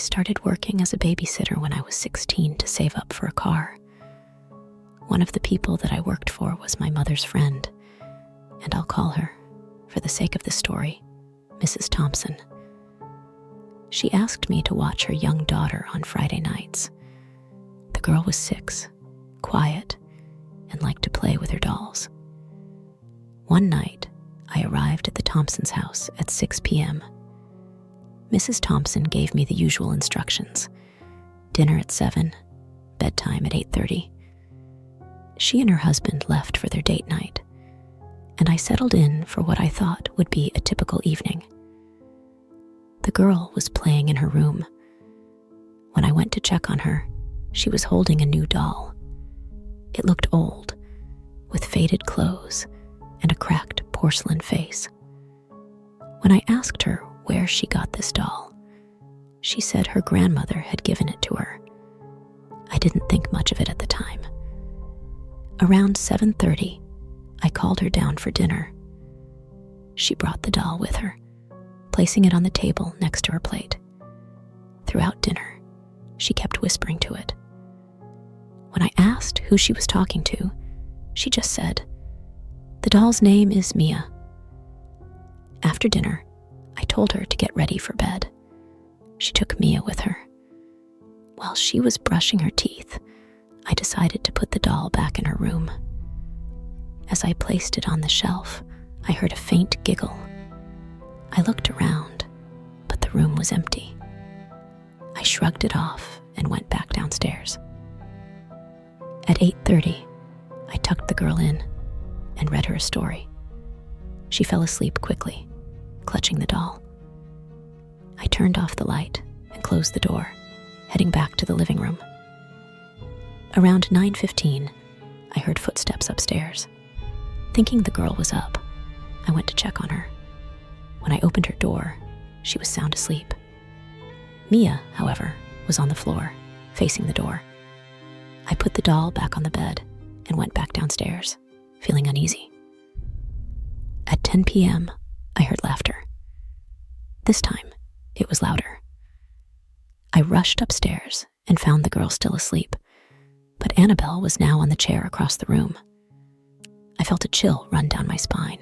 started working as a babysitter when I was 16 to save up for a car. One of the people that I worked for was my mother's friend, and I'll call her, for the sake of the story, Mrs. Thompson. She asked me to watch her young daughter on Friday nights. The girl was 6, quiet, and liked to play with her dolls. One night, I arrived at the Thompsons' house at 6 p.m. Mrs. Thompson gave me the usual instructions: dinner at 7, bedtime at 8:30. She and her husband left for their date night, and I settled in for what I thought would be a typical evening. The girl was playing in her room. When I went to check on her, she was holding a new doll. It looked old, with faded clothes and a cracked porcelain face. When I asked her where she got this doll, she said her grandmother had given it to her. I didn't think much of it at the time. Around 7:30, I called her down for dinner. She brought the doll with her, placing it on the table next to her plate. Throughout dinner, she kept whispering to it. When I asked who she was talking to, she just said, "The doll's name is Mia." After dinner, I told her to get ready for bed. She took Mia with her. While she was brushing her teeth, I decided to put the doll back in her room. As I placed it on the shelf, I heard a faint giggle. I looked around, but the room was empty. I shrugged it off and went back downstairs. At 8:30, I tucked the girl in and read her a story. She fell asleep quickly, clutching the doll. I turned off the light and closed the door, heading back to the living room. Around 9:15, I heard footsteps upstairs. Thinking the girl was up, I went to check on her. When I opened her door, she was sound asleep. Mia, however, was on the floor, facing the door. I put the doll back on the bed and went back downstairs, feeling uneasy. At 10 p.m., I heard laughter. This time, it was louder. I rushed upstairs and found the girl still asleep, but Annabelle was now on the chair across the room. I felt a chill run down my spine.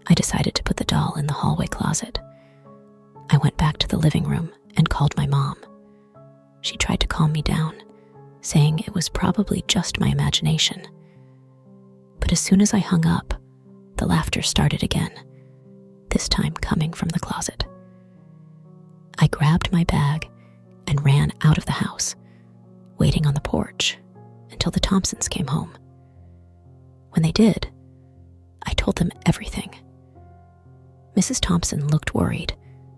I decided to put the doll in the hallway closet. I went back to the living room and called my mom. She tried to calm me down, saying it was probably just my imagination. But as soon as I hung up, the laughter started again, this time coming from the closet. I grabbed my bag and ran out of the house, waiting on the porch until the Thompsons came home. When they did, I told them everything. Mrs. Thompson looked worried,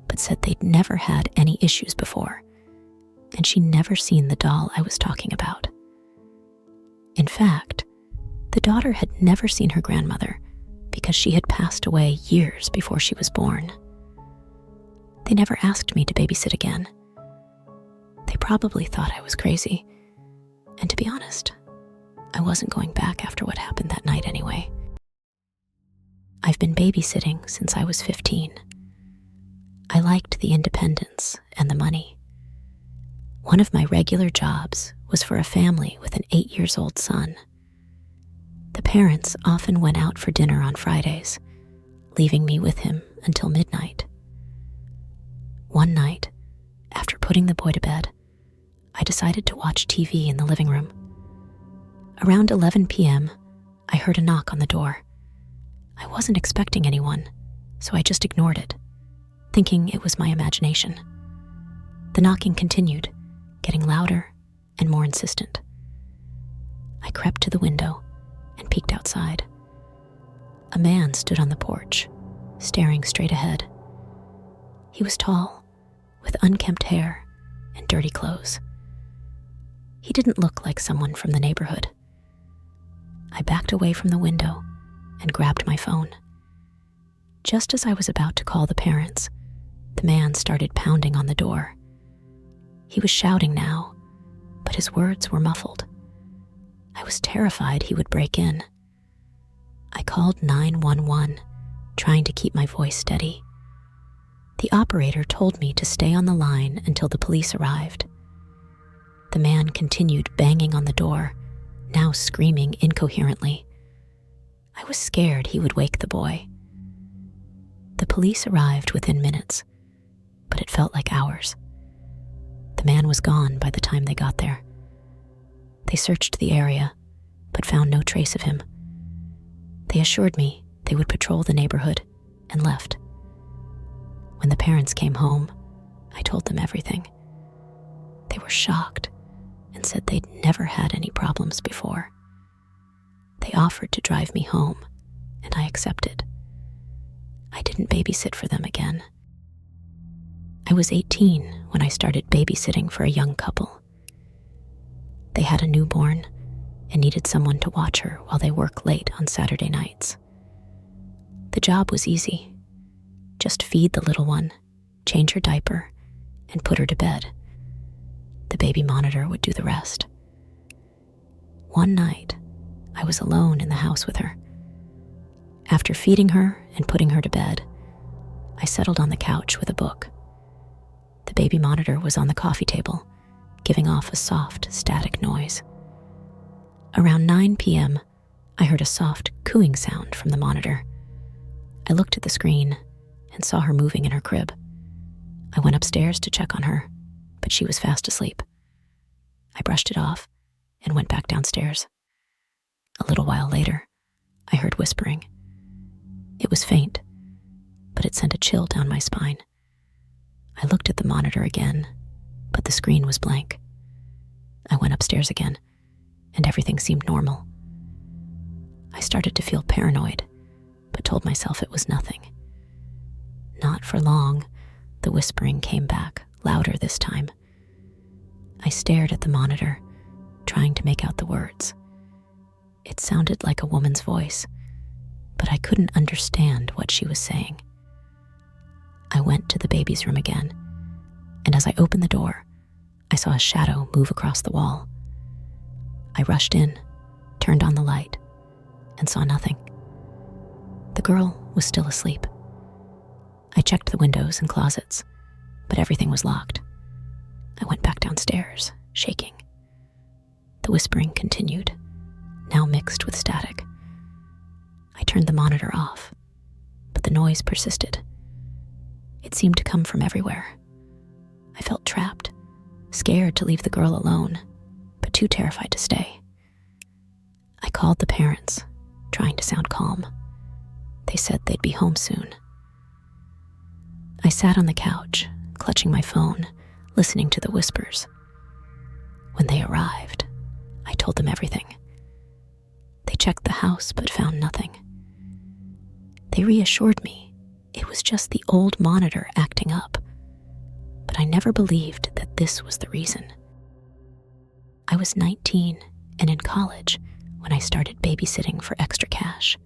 but said they'd never had any issues before, and she'd never seen the doll I was talking about. In fact, the daughter had never seen her grandmother because she had passed away years before she was born. They never asked me to babysit again. They probably thought I was crazy, and to be honest, I wasn't going back after what happened that night anyway. I've been babysitting since I was 15. I liked the independence and the money. One of my regular jobs was for a family with an 8-year-old son. The parents often went out for dinner on Fridays, leaving me with him until midnight. One night, after putting the boy to bed, I decided to watch TV in the living room. Around 11 p.m., I heard a knock on the door. I wasn't expecting anyone, so I just ignored it, thinking it was my imagination. The knocking continued, getting louder and more insistent. I crept to the window and peeked outside. A man stood on the porch, staring straight ahead. He was tall, with unkempt hair and dirty clothes. He didn't look like someone from the neighborhood. I backed away from the window and grabbed my phone. Just as I was about to call the parents, the man started pounding on the door. He was shouting now, but his words were muffled. I was terrified he would break in. I called 911, trying to keep my voice steady. The operator told me to stay on the line until the police arrived. The man continued banging on the door, now screaming incoherently. I was scared he would wake the boy. The police arrived within minutes, but it felt like hours. The man was gone by the time they got there. They searched the area, but found no trace of him. They assured me they would patrol the neighborhood and left. When the parents came home, I told them everything. They were shocked and said they'd never had any problems before. They offered to drive me home, and I accepted. I didn't babysit for them again. I was 18 when I started babysitting for a young couple. They had a newborn and needed someone to watch her while they work late on Saturday nights. The job was easy. Just feed the little one, change her diaper, and put her to bed. The baby monitor would do the rest. One night, I was alone in the house with her. After feeding her and putting her to bed, I settled on the couch with a book. The baby monitor was on the coffee table, giving off a soft, static noise. Around 9 p.m., I heard a soft cooing sound from the monitor. I looked at the screen and saw her moving in her crib. I went upstairs to check on her, but she was fast asleep. I brushed it off and went back downstairs. A little while later, I heard whispering. It was faint, but it sent a chill down my spine. I looked at the monitor again, but the screen was blank. I went upstairs again, and everything seemed normal. I started to feel paranoid, but told myself it was nothing. Not for long, the whispering came back, louder this time. I stared at the monitor, trying to make out the words. It sounded like a woman's voice, but I couldn't understand what she was saying. I went to the baby's room again, and as I opened the door, I saw a shadow move across the wall. I rushed in, turned on the light, and saw nothing. The girl was still asleep. I checked the windows and closets, but everything was locked. I went back downstairs, shaking. The whispering continued, now mixed with static. I turned the monitor off, but the noise persisted. It seemed to come from everywhere. I felt trapped, scared to leave the girl alone, but too terrified to stay. I called the parents, trying to sound calm. They said they'd be home soon. I sat on the couch, clutching my phone, listening to the whispers. When they arrived, I told them everything. They checked the house but found nothing. They reassured me it was just the old monitor acting up, but I never believed that this was the reason. I was 19 and in college when I started babysitting for extra cash.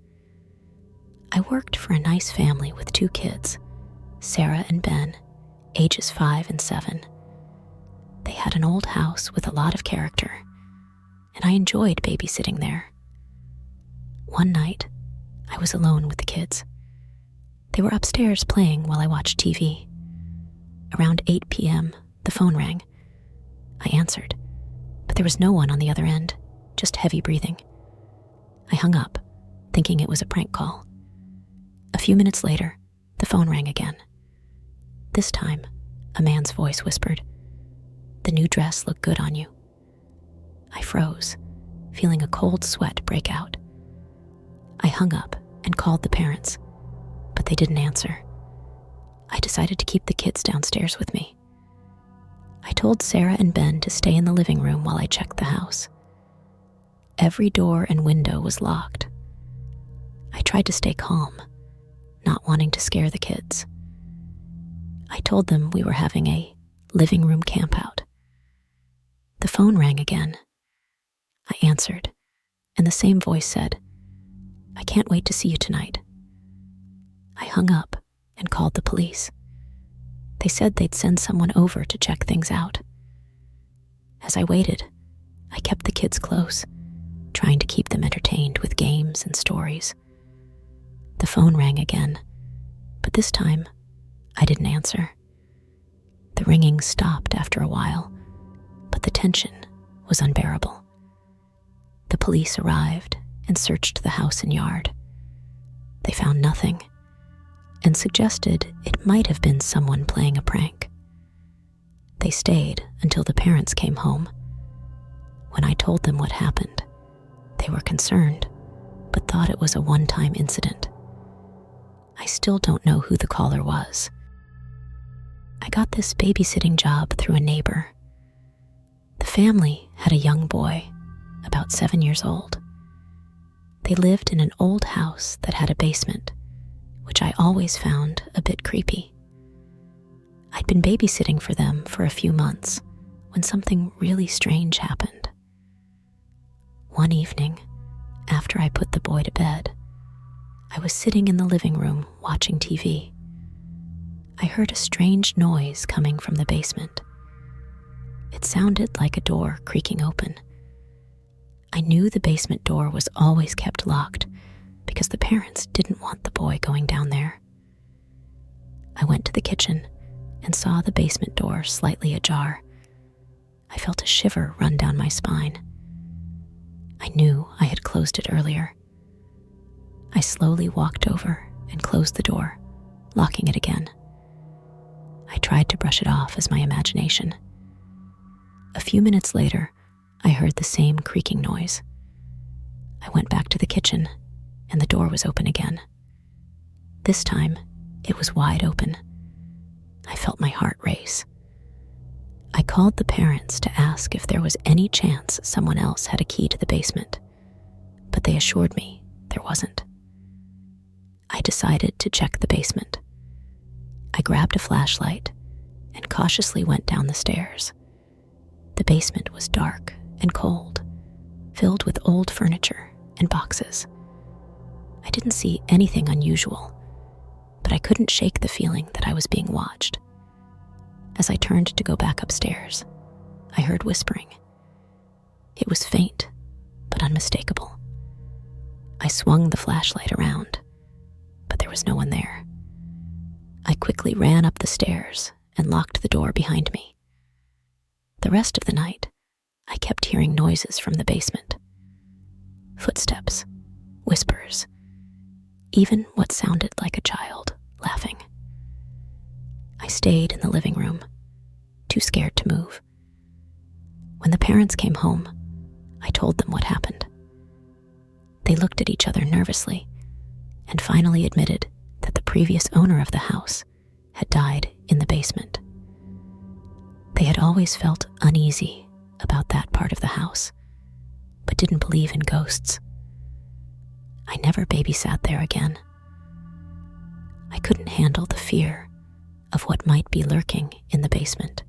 I worked for a nice family with 2 kids, Sarah and Ben, ages 5 and 7. They had an old house with a lot of character, and I enjoyed babysitting there. One night, I was alone with the kids. They were upstairs playing while I watched TV. Around 8 p.m., the phone rang. I answered, but there was no one on the other end, just heavy breathing. I hung up, thinking it was a prank call. A few minutes later, the phone rang again. This time, a man's voice whispered, "The new dress looked good on you." I froze, feeling a cold sweat break out. I hung up and called the parents, but they didn't answer. I decided to keep the kids downstairs with me. I told Sarah and Ben to stay in the living room while I checked the house. Every door and window was locked. I tried to stay calm, not wanting to scare the kids. I told them we were having a living room campout. The phone rang again. I answered, and the same voice said, "I can't wait to see you tonight." I hung up and called the police. They said they'd send someone over to check things out. As I waited, I kept the kids close, trying to keep them entertained with games and stories. The phone rang again, but this time I didn't answer. The ringing stopped after a while, but the tension was unbearable. The police arrived and searched the house and yard. They found nothing and suggested it might have been someone playing a prank. They stayed until the parents came home. When I told them what happened, they were concerned, but thought it was a one-time incident. I still don't know who the caller was. I got this babysitting job through a neighbor. The family had a young boy, about 7 years old. They lived in an old house that had a basement, which I always found a bit creepy. I'd been babysitting for them for a few months when something really strange happened. One evening, after I put the boy to bed, I was sitting in the living room watching TV. I heard a strange noise coming from the basement. It sounded like a door creaking open. I knew the basement door was always kept locked because the parents didn't want the boy going down there. I went to the kitchen and saw the basement door slightly ajar. I felt a shiver run down my spine. I knew I had closed it earlier. I slowly walked over and closed the door, locking it again. I tried to brush it off as my imagination. A few minutes later, I heard the same creaking noise. I went back to the kitchen, and the door was open again. This time, it was wide open. I felt my heart race. I called the parents to ask if there was any chance someone else had a key to the basement, but they assured me there wasn't. I decided to check the basement. I grabbed a flashlight and cautiously went down the stairs. The basement was dark and cold, filled with old furniture and boxes. I didn't see anything unusual, but I couldn't shake the feeling that I was being watched. As I turned to go back upstairs, I heard whispering. It was faint, but unmistakable. I swung the flashlight around, but there was no one there. I quickly ran up the stairs and locked the door behind me. The rest of the night, I kept hearing noises from the basement. Footsteps, whispers, even what sounded like a child laughing. I stayed in the living room, too scared to move. When the parents came home, I told them what happened. They looked at each other nervously and finally admitted that the previous owner of the house had died in the basement. They had always felt uneasy about that part of the house, but didn't believe in ghosts. I never babysat there again. I couldn't handle the fear of what might be lurking in the basement.